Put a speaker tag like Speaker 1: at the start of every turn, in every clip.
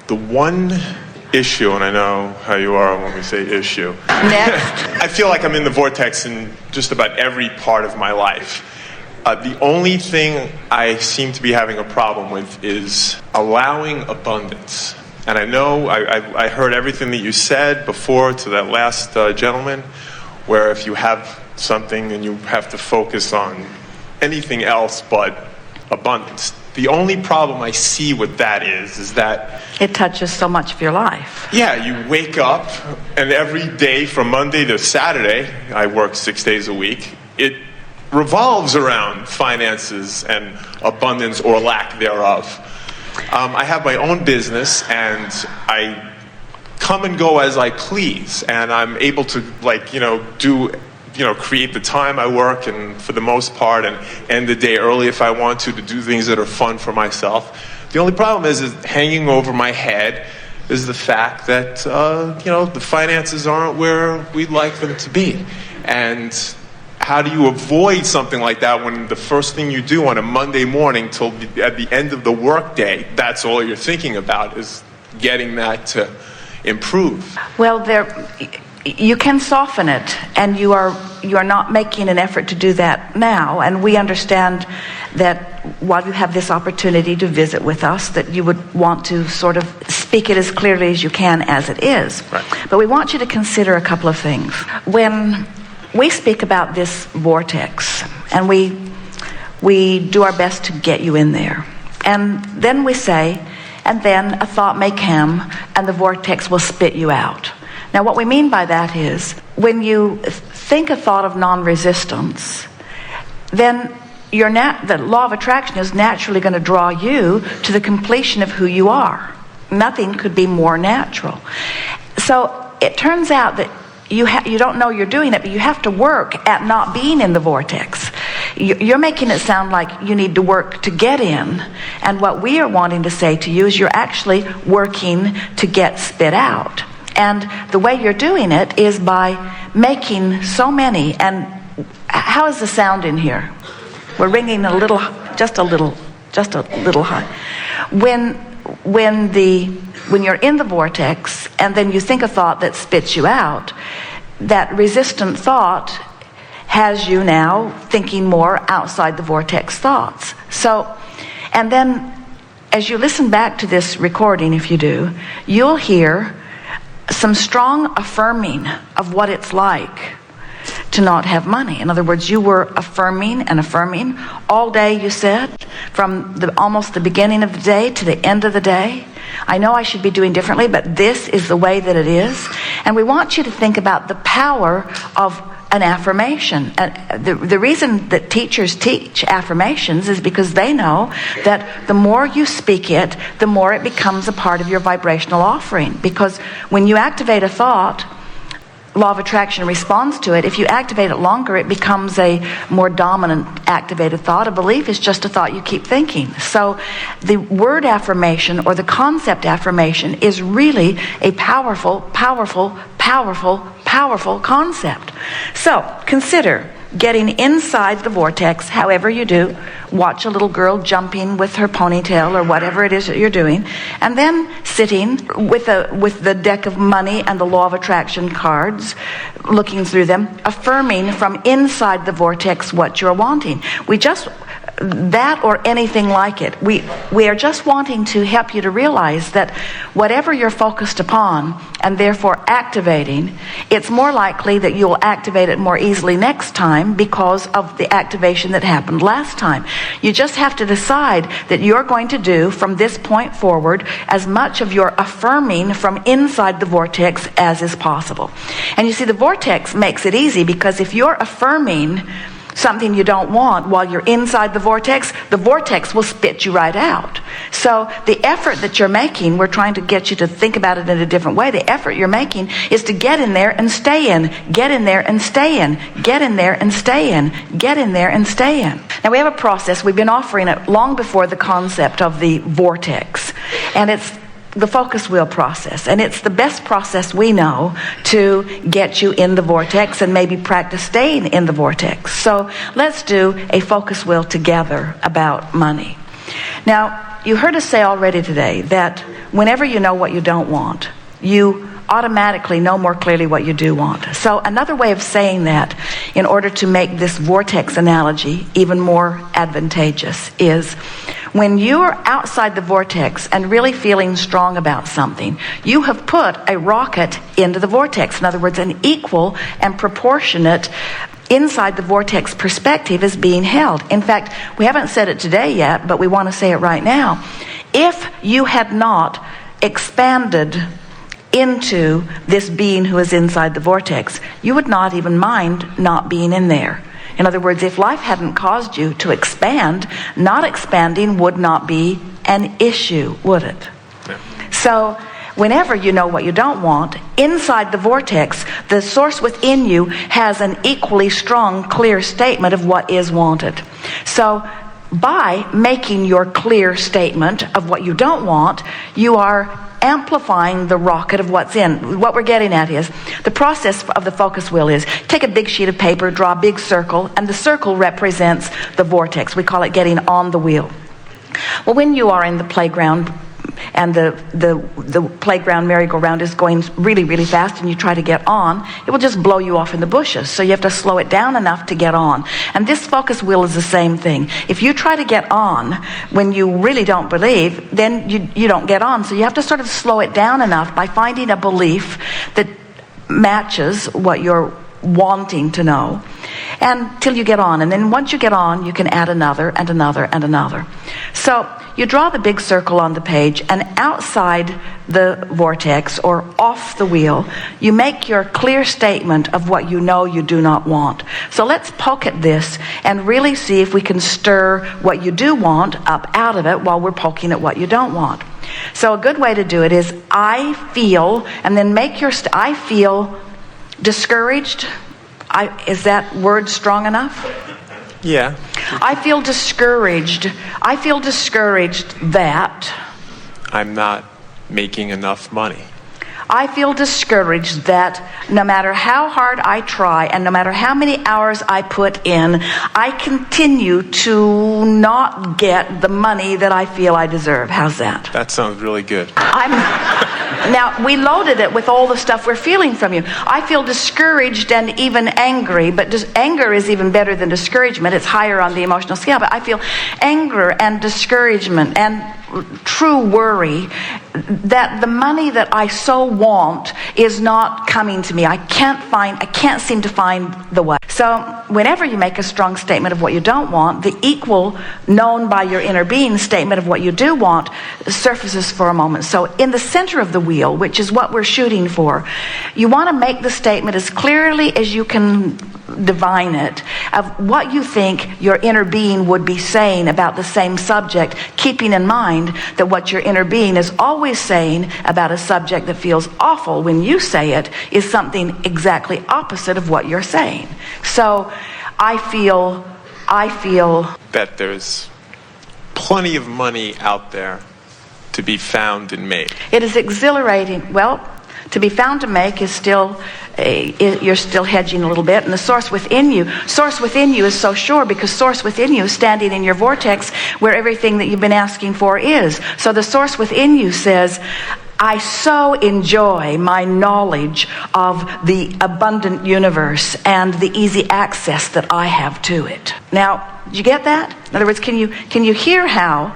Speaker 1: The one issue, and I know how you are when we say issue.
Speaker 2: Next.
Speaker 1: I feel like I'm in the vortex in just about every part of my life. The only thing I seem to be having a problem with is allowing abundance. And I know I heard everything that you said before to that last gentleman, where if you have something and you have to focus on anything else but abundance. The only problem I see with that is that
Speaker 2: it touches so much of your life.
Speaker 1: Yeah, you wake up and every day from Monday to Saturday, I work 6 days a week, it revolves around finances and abundance or lack thereof. I have my own business and I come and go as I please, and I'm able to create the time I work, and for the most part, and end the day early if I want to do things that are fun for myself. The only problem is hanging over my head is the fact that the finances aren't where we'd like them to be. And how do you avoid something like that when the first thing you do on a Monday morning till at the end of the workday, that's all you're thinking about is getting that to improve?
Speaker 2: Well, you can soften it, and you are not making an effort to do that now. And we understand that while you have this opportunity to visit with us, that you would want to sort of speak it as clearly as you can as it is.
Speaker 1: Right.
Speaker 2: But we want you to consider a couple of things. When we speak about this vortex, and we do our best to get you in there, and then we say, and then a thought may come, and the vortex will spit you out. Now, what we mean by that is, when you think a thought of non-resistance, then the law of attraction is naturally going to draw you to the completion of who you are. Nothing could be more natural. So it turns out that you don't know you're doing it, but you have to work at not being in the vortex. You're making it sound like you need to work to get in, and what we are wanting to say to you is you're actually working to get spit out. And the way you're doing it is by making so many. And how is the sound in here? We're ringing just a little high. When you're in the vortex and then you think a thought that spits you out, that resistant thought has you now thinking more outside the vortex thoughts. So, and then as you listen back to this recording, if you do, you'll hear some strong affirming of what it's like to not have money. In other words, you were affirming and affirming all day, you said, from almost the beginning of the day to the end of the day. I know I should be doing differently, but this is the way that it is. And we want you to think about the power of an affirmation. And the reason that teachers teach affirmations is because they know that the more you speak it, the more it becomes a part of your vibrational offering. Because when you activate a thought, law of attraction responds to it. If you activate it longer, it becomes a more dominant activated thought. A belief is just a thought you keep thinking. So the word affirmation or the concept affirmation is really a powerful concept. So consider getting inside the vortex, however you do. Watch a little girl jumping with her ponytail or whatever it is that you're doing, and then sitting with the deck of money and the law of attraction cards, looking through them, affirming from inside the vortex what you're wanting. That or anything like it. We are just wanting to help you to realize that whatever you're focused upon and therefore activating, it's more likely that you'll activate it more easily next time because of the activation that happened last time. You just have to decide that you're going to do from this point forward as much of your affirming from inside the vortex as is possible. And you see, the vortex makes it easy because if you're affirming something you don't want while you're inside the vortex will spit you right out. So the effort that you're making, we're trying to get you to think about it in a different way. The effort you're making is to get in there and stay in, get in there and stay in, get in there and stay in, get in there and stay in. Now we have a process. We've been offering it long before the concept of the vortex, and it's the focus wheel process, and it's the best process we know to get you in the vortex and maybe practice staying in the vortex. So let's do a focus wheel together about money. Now, you heard us say already today that whenever you know what you don't want, you automatically know more clearly what you do want. So another way of saying that, in order to make this vortex analogy even more advantageous, is when you're outside the vortex and really feeling strong about something, you have put a rocket into the vortex. In other words, an equal and proportionate inside the vortex perspective is being held. In fact, we haven't said it today yet, but we want to say it right now. If you had not expanded into this being who is inside the vortex, you would not even mind not being in there. In other words, if life hadn't caused you to expand, not expanding would not be an issue, would it?
Speaker 1: Yeah.
Speaker 2: So whenever you know what you don't want, inside the vortex, the source within you has an equally strong, clear statement of what is wanted. So by making your clear statement of what you don't want, you are amplifying the rocket of what's in. What we're getting at is, the process of the focus wheel is, take a big sheet of paper, draw a big circle, and the circle represents the vortex. We call it getting on the wheel. Well, when you are in the playground, and the playground merry-go-round is going really, really fast, and you try to get on, it will just blow you off in the bushes. So you have to slow it down enough to get on. And this focus wheel is the same thing. If you try to get on when you really don't believe, then you don't get on. So you have to sort of slow it down enough by finding a belief that matches what you're wanting to know, until you get on. And then once you get on, you can add another and another and another. So you draw the big circle on the page, and outside the vortex, or off the wheel, you make your clear statement of what you know you do not want. So let's poke at this and really see if we can stir what you do want up out of it while we're poking at what you don't want. So a good way to do it is, I feel, and then make your I feel discouraged. Is that word strong enough?
Speaker 1: Yeah.
Speaker 2: I feel discouraged. I feel discouraged that
Speaker 1: I'm not making enough money.
Speaker 2: I feel discouraged that no matter how hard I try and no matter how many hours I put in, I continue to not get the money that I feel I deserve. How's that?
Speaker 1: That sounds really good.
Speaker 2: Now, we loaded it with all the stuff we're feeling from you. I feel discouraged and even angry, but anger is even better than discouragement. It's higher on the emotional scale, but I feel anger and discouragement and true worry that the money that I so want is not coming to me. I can't seem to find the way. So whenever you make a strong statement of what you don't want, the equal known by your inner being statement of what you do want surfaces for a moment. So in the center of the wheel, which is what we're shooting for, you want to make the statement as clearly as you can divine it, of what you think your inner being would be saying about the same subject, keeping in mind that what your inner being is always saying about a subject that feels awful when you say it is something exactly opposite of what you're saying. So I feel
Speaker 1: that there's plenty of money out there to be found and made.
Speaker 2: It is exhilarating. Well, to be found and make is still, you're still hedging a little bit. And the source within you is so sure, because source within you is standing in your vortex where everything that you've been asking for is. So the source within you says, I so enjoy my knowledge of the abundant universe and the easy access that I have to it. Now, did you get that? In other words, can you hear how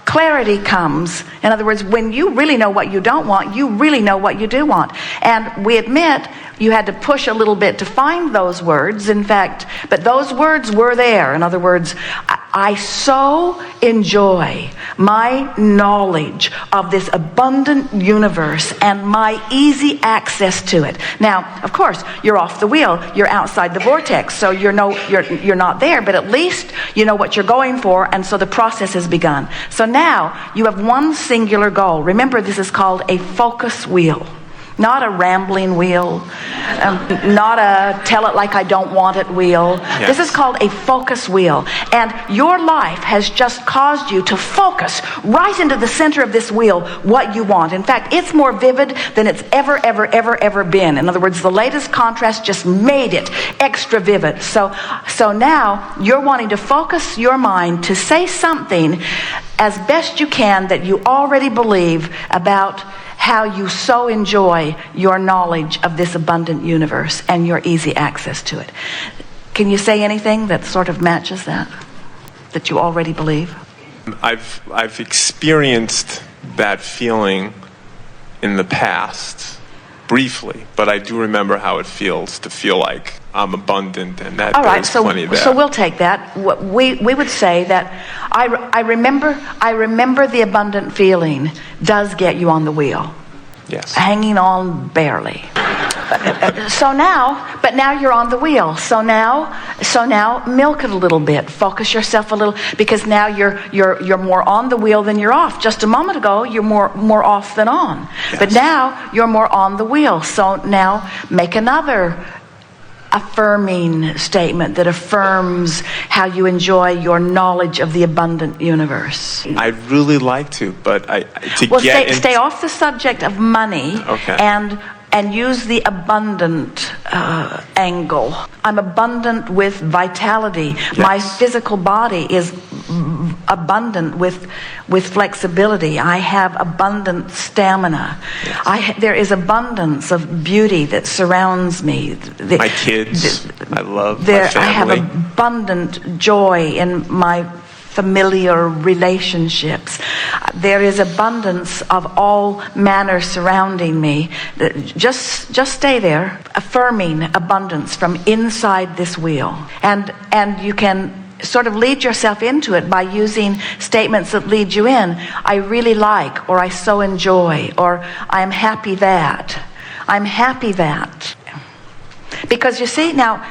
Speaker 2: clarity comes? In other words, when you really know what you don't want, you really know what you do want. And we admit you had to push a little bit to find those words, in fact, but those words were there. In other words, I so enjoy my knowledge of this abundant universe and my easy access to it. Now, of course, you're off the wheel, you're outside the vortex, so you're not there, but at least you know what you're going for, and so the process has begun. So now you have one singular goal. Remember, this is called a focus wheel. Not a rambling wheel, not a tell it like I don't want it wheel.
Speaker 1: Yes.
Speaker 2: This is called a focus wheel. And your life has just caused you to focus right into the center of this wheel what you want. In fact, it's more vivid than it's ever been. In other words, the latest contrast just made it extra vivid. So now you're wanting to focus your mind to say something as best you can that you already believe about how you so enjoy your knowledge of this abundant universe and your easy access to it. Can you say anything that sort of matches that you already believe?
Speaker 1: I've experienced that feeling in the past, briefly, but I do remember how it feels to feel like I'm abundant and that there's plenty there.
Speaker 2: So we'll take that. We would say that I remember the abundant feeling does get you on the wheel.
Speaker 1: Yes.
Speaker 2: Hanging on barely. But now you're on the wheel. So now milk it a little bit. Focus yourself a little, because now you're more on the wheel than you're off. Just a moment ago, you're more off than on.
Speaker 1: Yes.
Speaker 2: But now you're more on the wheel. So now make another affirming statement that affirms how you enjoy your knowledge of the abundant universe.
Speaker 1: I'd really like to, but
Speaker 2: stay off the subject of money.
Speaker 1: Okay.
Speaker 2: And use the abundant angle. I'm abundant with vitality.
Speaker 1: Yes.
Speaker 2: My physical body is abundant with flexibility. I have abundant stamina.
Speaker 1: Yes.
Speaker 2: There is abundance of beauty that surrounds me.
Speaker 1: My kids, I love my family.
Speaker 2: I have abundant joy in my familiar relationships. There is abundance of all manner surrounding me. Just stay there, affirming abundance from inside this wheel. And you can sort of lead yourself into it by using statements that lead you in. I really like, or I so enjoy, or I'm happy that. I'm happy that. Because you see, now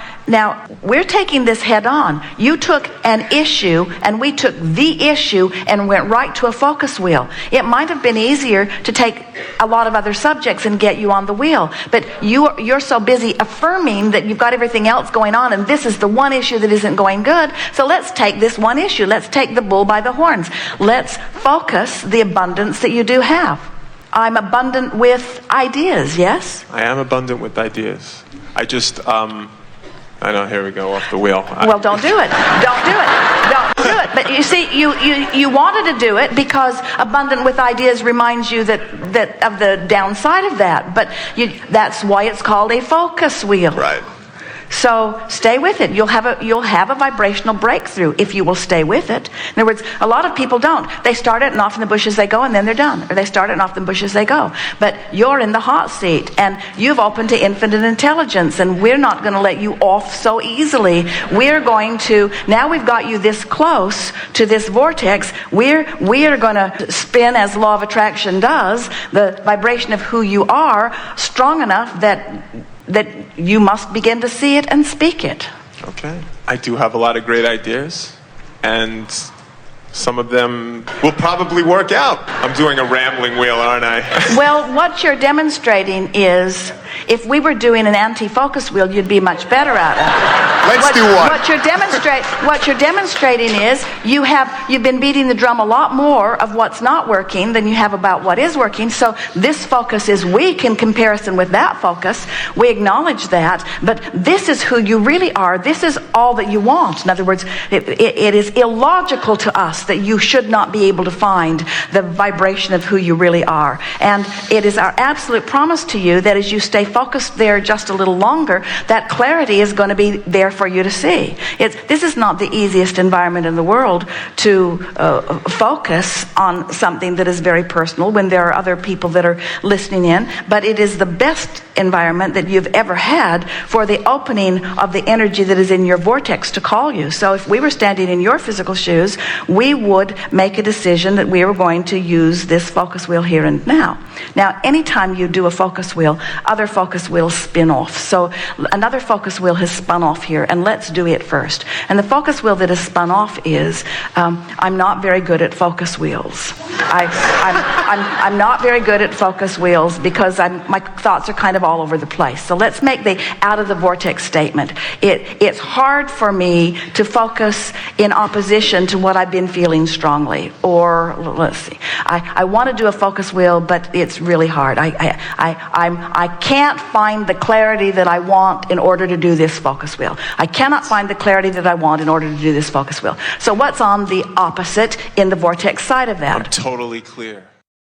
Speaker 2: we're taking this head on. You took an issue and we took the issue and went right to a focus wheel. It might have been easier to take a lot of other subjects and get you on the wheel, but you're so busy affirming that you've got everything else going on and this is the one issue that isn't going good. So let's take this one issue. Let's take the bull by the horns. Let's focus the abundance that you do have. I'm abundant with ideas, yes?
Speaker 1: I am abundant with ideas. I just, I know, here we go, off the wheel.
Speaker 2: Well, don't do it. Don't do it. Don't do it. But you see, you wanted to do it because abundant with ideas reminds you that of the downside of that. But that's why it's called a focus wheel.
Speaker 1: Right.
Speaker 2: So stay with it. You'll have a vibrational breakthrough if you will stay with it. In other words, a lot of people don't. They start it and off in the bushes they go and then they're done. Or they start it and off in the bushes they go. But you're in the hot seat and you've opened to infinite intelligence and we're not going to let you off so easily. We're going to, now we've got you this close to this vortex, we are going to spin, as law of attraction does, the vibration of who you are strong enough that you must begin to see it and speak it.
Speaker 1: Okay. I do have a lot of great ideas, and some of them will probably work out. I'm doing a rambling wheel, aren't I?
Speaker 2: Well, what you're demonstrating is, if we were doing an anti-focus wheel, you'd be much better at it.
Speaker 1: Let's do one.
Speaker 2: What you're demonstrating is you've been beating the drum a lot more of what's not working than you have about what is working. So this focus is weak in comparison with that focus. We acknowledge that, but this is who you really are. This is all that you want. In other words, it is illogical to us that you should not be able to find the vibration of who you really are. And it is our absolute promise to you that as you stay focused there just a little longer, that clarity is going to be there for you to see. This is not the easiest environment in the world to focus on something that is very personal when there are other people that are listening in, but it is the best environment that you've ever had for the opening of the energy that is in your vortex to call you. So if we were standing in your physical shoes, we would make a decision that we were going to use this focus wheel here and now. Now, anytime you do a focus wheel, other focus wheels spin off. So another focus wheel has spun off here, and let's do it first. And the focus wheel that has spun off is, I'm not very good at focus wheels. I'm not very good at focus wheels because my thoughts are kind of all over the place. So let's make the out of the vortex statement. It's hard for me to focus in opposition to what I've been feeling strongly. Or let's see, I want to do a focus wheel, but it's really hard. I can't find the clarity that I want in order to do this focus wheel. I cannot find the clarity that I want in order to do this focus wheel. So what's on the opposite in the vortex side of that?
Speaker 1: I'm totally clear.